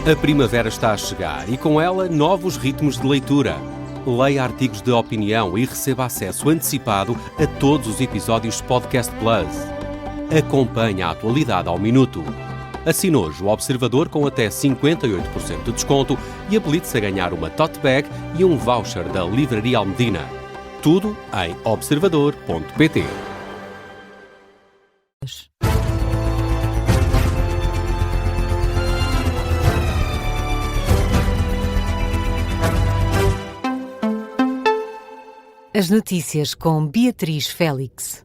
A primavera está a chegar e com ela novos ritmos de leitura. Leia artigos de opinião e receba acesso antecipado a todos os episódios de Podcast Plus. Acompanhe a atualidade ao minuto. Assine hoje o Observador com até 58% de desconto e habilite-se a ganhar uma tote bag e um voucher da Livraria Almedina. Tudo em observador.pt. As notícias com Beatriz Félix.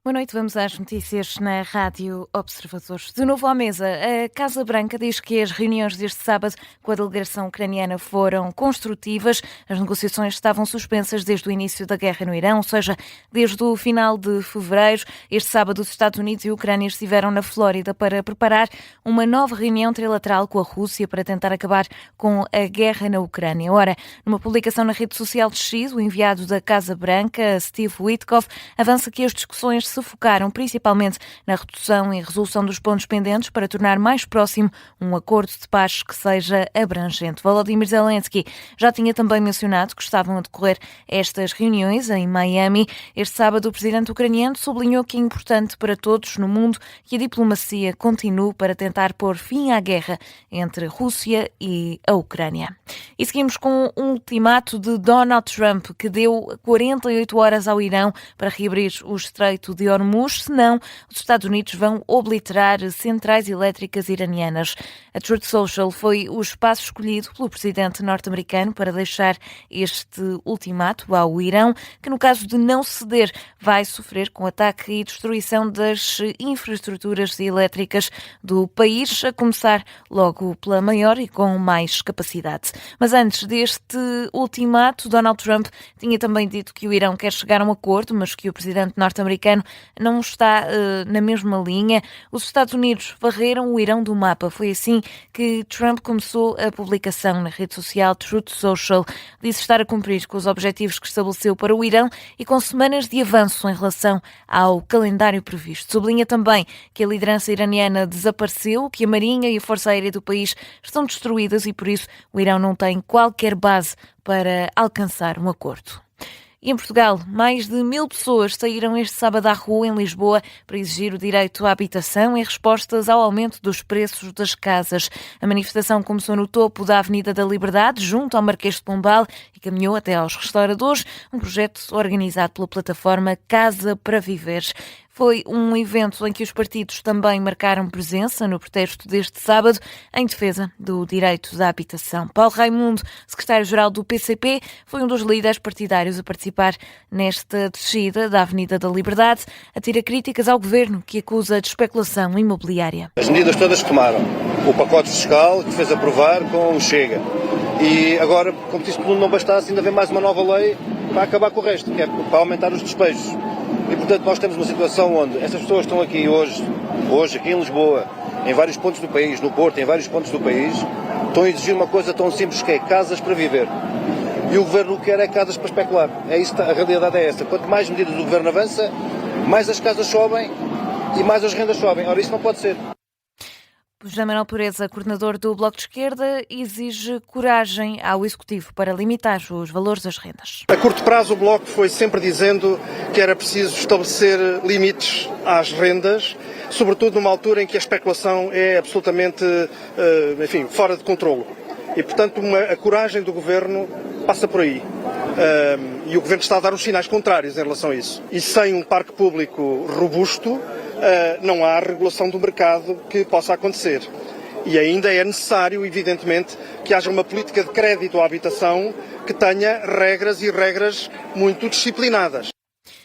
Boa noite, vamos às notícias na Rádio Observador. De novo à mesa, a Casa Branca diz que as reuniões deste sábado com a delegação ucraniana foram construtivas. As negociações estavam suspensas desde o início da guerra no Irão, ou seja, desde o final de fevereiro. Este sábado, os Estados Unidos e a Ucrânia estiveram na Flórida para preparar uma nova reunião trilateral com a Rússia para tentar acabar com a guerra na Ucrânia. Ora, numa publicação na rede social de X, o enviado da Casa Branca, Steve Witkoff, avança que as discussões se focaram principalmente na redução e resolução dos pontos pendentes para tornar mais próximo um acordo de paz que seja abrangente. Volodymyr Zelensky já tinha também mencionado que estavam a decorrer estas reuniões em Miami. Este sábado, o presidente ucraniano sublinhou que é importante para todos no mundo que a diplomacia continue para tentar pôr fim à guerra entre a Rússia e a Ucrânia. E seguimos com um ultimato de Donald Trump, que deu 48 horas ao Irão para reabrir o Estreito de Hormuz, senão os Estados Unidos vão obliterar centrais elétricas iranianas. A Truth Social foi o espaço escolhido pelo presidente norte-americano para deixar este ultimato ao Irão, que no caso de não ceder vai sofrer com ataque e destruição das infraestruturas elétricas do país, a começar logo pela maior e com mais capacidade. Mas antes deste ultimato, Donald Trump tinha também dito que o Irão quer chegar a um acordo, mas que o presidente norte-americano não está na mesma linha. Os Estados Unidos varreram o Irão do mapa. Foi assim que Trump começou a publicação na rede social Truth Social. Disse estar a cumprir com os objetivos que estabeleceu para o Irão e com semanas de avanço em relação ao calendário previsto. Sublinha também que a liderança iraniana desapareceu, que a Marinha e a Força Aérea do país estão destruídas e, por isso, o Irão não tem qualquer base para alcançar um acordo. E em Portugal, mais de 1000 pessoas saíram este sábado à rua em Lisboa para exigir o direito à habitação em respostas ao aumento dos preços das casas. A manifestação começou no topo da Avenida da Liberdade, junto ao Marquês de Pombal, e caminhou até aos restauradores, um projeto organizado pela plataforma Casa para Viver. Foi um evento em que os partidos também marcaram presença no protesto deste sábado em defesa do direito da habitação. Paulo Raimundo, secretário-geral do PCP, foi um dos líderes partidários a participar nesta descida da Avenida da Liberdade, a tirar críticas ao governo que acusa de especulação imobiliária. As medidas todas que tomaram, o pacote fiscal que fez aprovar com o Chega, e agora, como se isso tudo não bastasse, ainda vem mais uma nova lei para acabar com o resto, que é para aumentar os despejos. E, portanto, nós temos uma situação onde essas pessoas estão aqui hoje aqui em Lisboa, em vários pontos do país, no Porto, em vários pontos do país, estão a exigir uma coisa tão simples que é casas para viver. E o Governo quer é casas para especular. É isso, a realidade é essa. Quanto mais medidas o Governo avança, mais as casas sobem e mais as rendas sobem. Ora, isso não pode ser. José Manuel Pureza, coordenador do Bloco de Esquerda, exige coragem ao Executivo para limitar os valores das rendas. A curto prazo, o Bloco foi sempre dizendo que era preciso estabelecer limites às rendas, sobretudo numa altura em que a especulação é absolutamente, fora de controlo. E, portanto, a coragem do Governo passa por aí. E o Governo está a dar os sinais contrários em relação a isso. E sem um parque público robusto, não há regulação do mercado que possa acontecer. E ainda é necessário, evidentemente, que haja uma política de crédito à habitação que tenha regras e regras muito disciplinadas.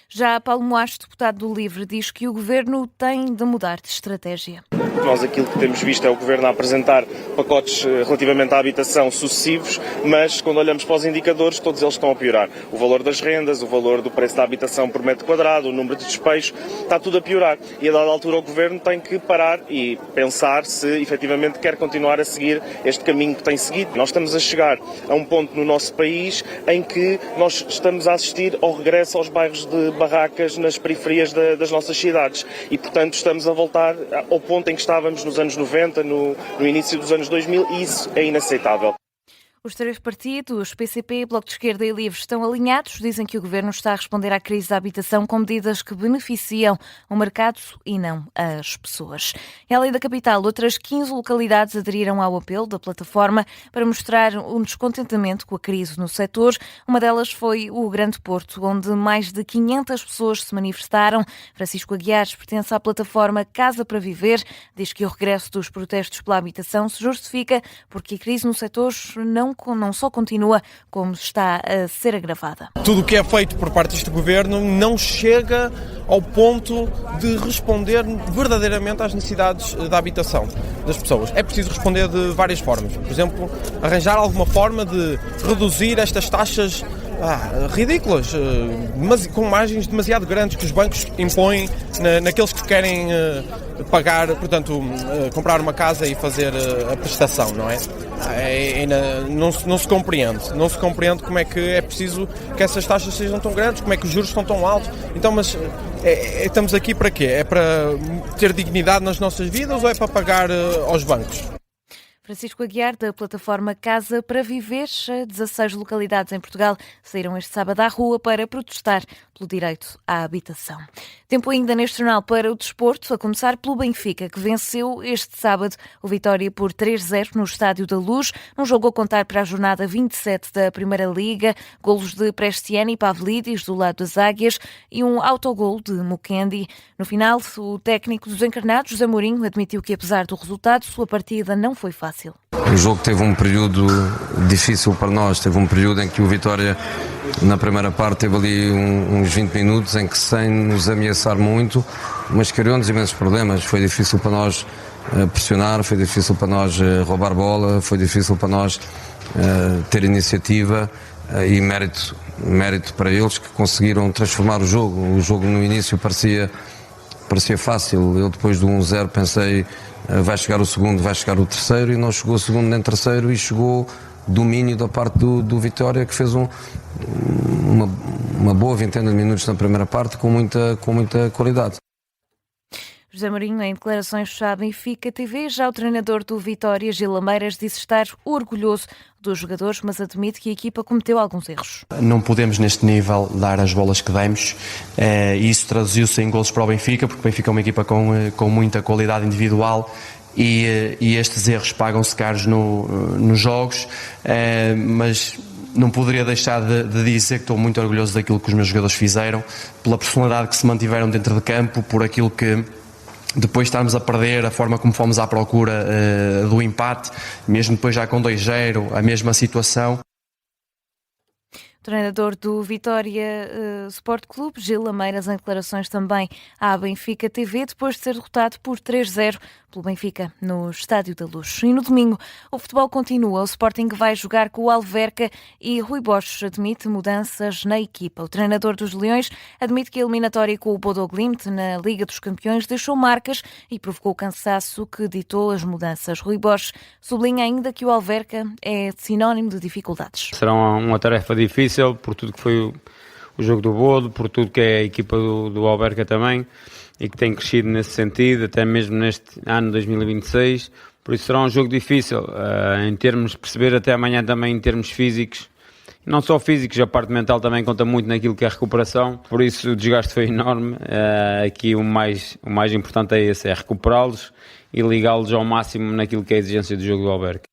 Já Paulo Moares, deputado do LIVRE, diz que o Governo tem de mudar de estratégia. Nós aquilo que temos visto é o Governo a apresentar pacotes relativamente à habitação sucessivos, mas quando olhamos para os indicadores, todos eles estão a piorar. O valor das rendas, o valor do preço da habitação por metro quadrado, o número de despejos, está tudo a piorar. E a dada altura o Governo tem que parar e pensar se efetivamente quer continuar a seguir este caminho que tem seguido. Nós estamos a chegar a um ponto no nosso país em que nós estamos a assistir ao regresso aos bairros de barracas nas periferias das nossas cidades e, portanto, estamos a voltar ao ponto em que estávamos nos anos 90, no início dos anos 2000, e isso é inaceitável. Os três partidos, PCP, Bloco de Esquerda e Livre, estão alinhados. Dizem que o Governo está a responder à crise da habitação com medidas que beneficiam o mercado e não as pessoas. E além da capital, outras 15 localidades aderiram ao apelo da plataforma para mostrar um descontentamento com a crise no setor. Uma delas foi o Grande Porto, onde mais de 500 pessoas se manifestaram. Francisco Aguiar pertence à plataforma Casa para Viver. Diz que o regresso dos protestos pela habitação se justifica porque a crise no setor não só continua, como está a ser agravada. Tudo o que é feito por parte deste governo não chega ao ponto de responder verdadeiramente às necessidades da habitação das pessoas. É preciso responder de várias formas. Por exemplo, arranjar alguma forma de reduzir estas taxas ridículas, com margens demasiado grandes que os bancos impõem naqueles que querem pagar, portanto, comprar uma casa e fazer a prestação, não é? Não se compreende como é que é preciso que essas taxas sejam tão grandes, como é que os juros estão tão altos. Então, mas estamos aqui para quê? É para ter dignidade nas nossas vidas ou é para pagar aos bancos? Francisco Aguiar, da plataforma Casa para Viver. 16 localidades em Portugal saíram este sábado à rua para protestar pelo direito à habitação. Tempo ainda neste jornal para o desporto, a começar pelo Benfica, que venceu este sábado o Vitória por 3-0 no Estádio da Luz, num jogo a contar para a jornada 27 da Primeira Liga, golos de Prestiani e Pavlidis do lado das Águias e um autogol de Mukendi. No final, o técnico dos encarnados, José Mourinho, admitiu que apesar do resultado, sua partida não foi fácil. O jogo teve um período difícil para nós, teve um período em que o Vitória, na primeira parte, teve ali uns 20 minutos em que, sem nos ameaçar muito, mas criou-nos imensos problemas. Foi difícil para nós pressionar, foi difícil para nós roubar bola, foi difícil para nós ter iniciativa e mérito para eles que conseguiram transformar o jogo. O jogo no início parecia fácil, eu depois do 1-0 pensei vai chegar o segundo, vai chegar o terceiro, e não chegou o segundo nem o terceiro, e chegou domínio da parte do Vitória, que fez uma boa vintena de minutos na primeira parte com muita qualidade. José Mourinho, em declarações à Benfica TV, já o treinador do Vitória, Gil Lameiras, disse estar orgulhoso dos jogadores, mas admite que a equipa cometeu alguns erros. Não podemos neste nível dar as bolas que demos, e isso traduziu-se em golos para o Benfica, porque o Benfica é uma equipa com muita qualidade individual e estes erros pagam-se caros nos jogos, mas não poderia deixar de dizer que estou muito orgulhoso daquilo que os meus jogadores fizeram, pela personalidade que se mantiveram dentro de campo, por aquilo que depois estarmos a perder, a forma como fomos à procura do empate, mesmo depois já com 2-0, a mesma situação. O treinador do Vitória Sport Clube, Gil Lameiras, em declarações também à Benfica TV, depois de ser derrotado por 3-0 pelo Benfica no Estádio da Luz. E no domingo o futebol continua. O Sporting vai jogar com o Alverca e Rui Borges admite mudanças na equipa. O treinador dos Leões admite que a eliminatória com o Bodo Glimt na Liga dos Campeões deixou marcas e provocou o cansaço que ditou as mudanças. Rui Borges sublinha ainda que o Alverca é sinónimo de dificuldades. Será uma tarefa difícil por tudo que foi o jogo do Bodo, por tudo que é a equipa do Alverca também, e que tem crescido nesse sentido, até mesmo neste ano 2026, por isso será um jogo difícil, em termos de perceber até amanhã também em termos físicos, não só físicos, a parte mental também conta muito naquilo que é a recuperação, por isso o desgaste foi enorme, aqui o mais importante é esse, é recuperá-los e ligá-los ao máximo naquilo que é a exigência do jogo do Alverca.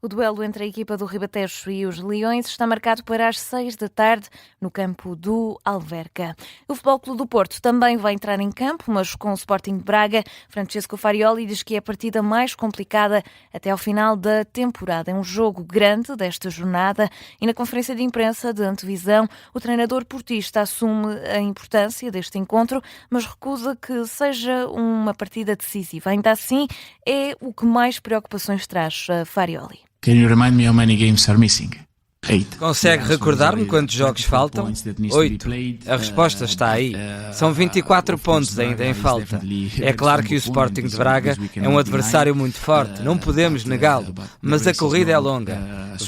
O duelo entre a equipa do Ribatejo e os Leões está marcado para as 6 da tarde no campo do Alverca. O Futebol Clube do Porto também vai entrar em campo, mas com o Sporting de Braga. Francesco Farioli diz que é a partida mais complicada até ao final da temporada. É um jogo grande desta jornada e na conferência de imprensa de antevisão o treinador portista assume a importância deste encontro, mas recusa que seja uma partida decisiva. Ainda assim, é o que mais preocupações traz a Farioli. Can you remind me how many games are missing? 8. Consegue recordar-me quantos jogos faltam? 8. A resposta está aí. São 24 pontos ainda em falta. É claro que o Sporting de Braga é um adversário muito forte, não podemos negá-lo, mas a corrida é longa.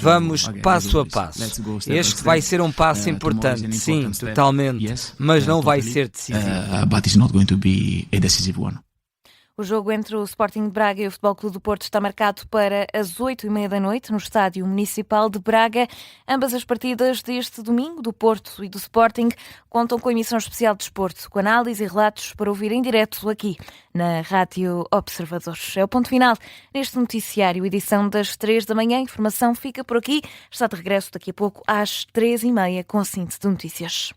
Vamos passo a passo. Este vai ser um passo importante, sim, totalmente, mas não vai ser decisivo. But it's not going to be a decisive one. O jogo entre o Sporting de Braga e o Futebol Clube do Porto está marcado para as 20h30 da noite no Estádio Municipal de Braga. Ambas as partidas deste domingo, do Porto e do Sporting, contam com emissão especial de desporto, com análise e relatos para ouvir em direto aqui na Rádio Observadores. É o ponto final neste noticiário, edição das 3 da manhã. A informação fica por aqui. Está de regresso daqui a pouco às 3h30 com a síntese de notícias.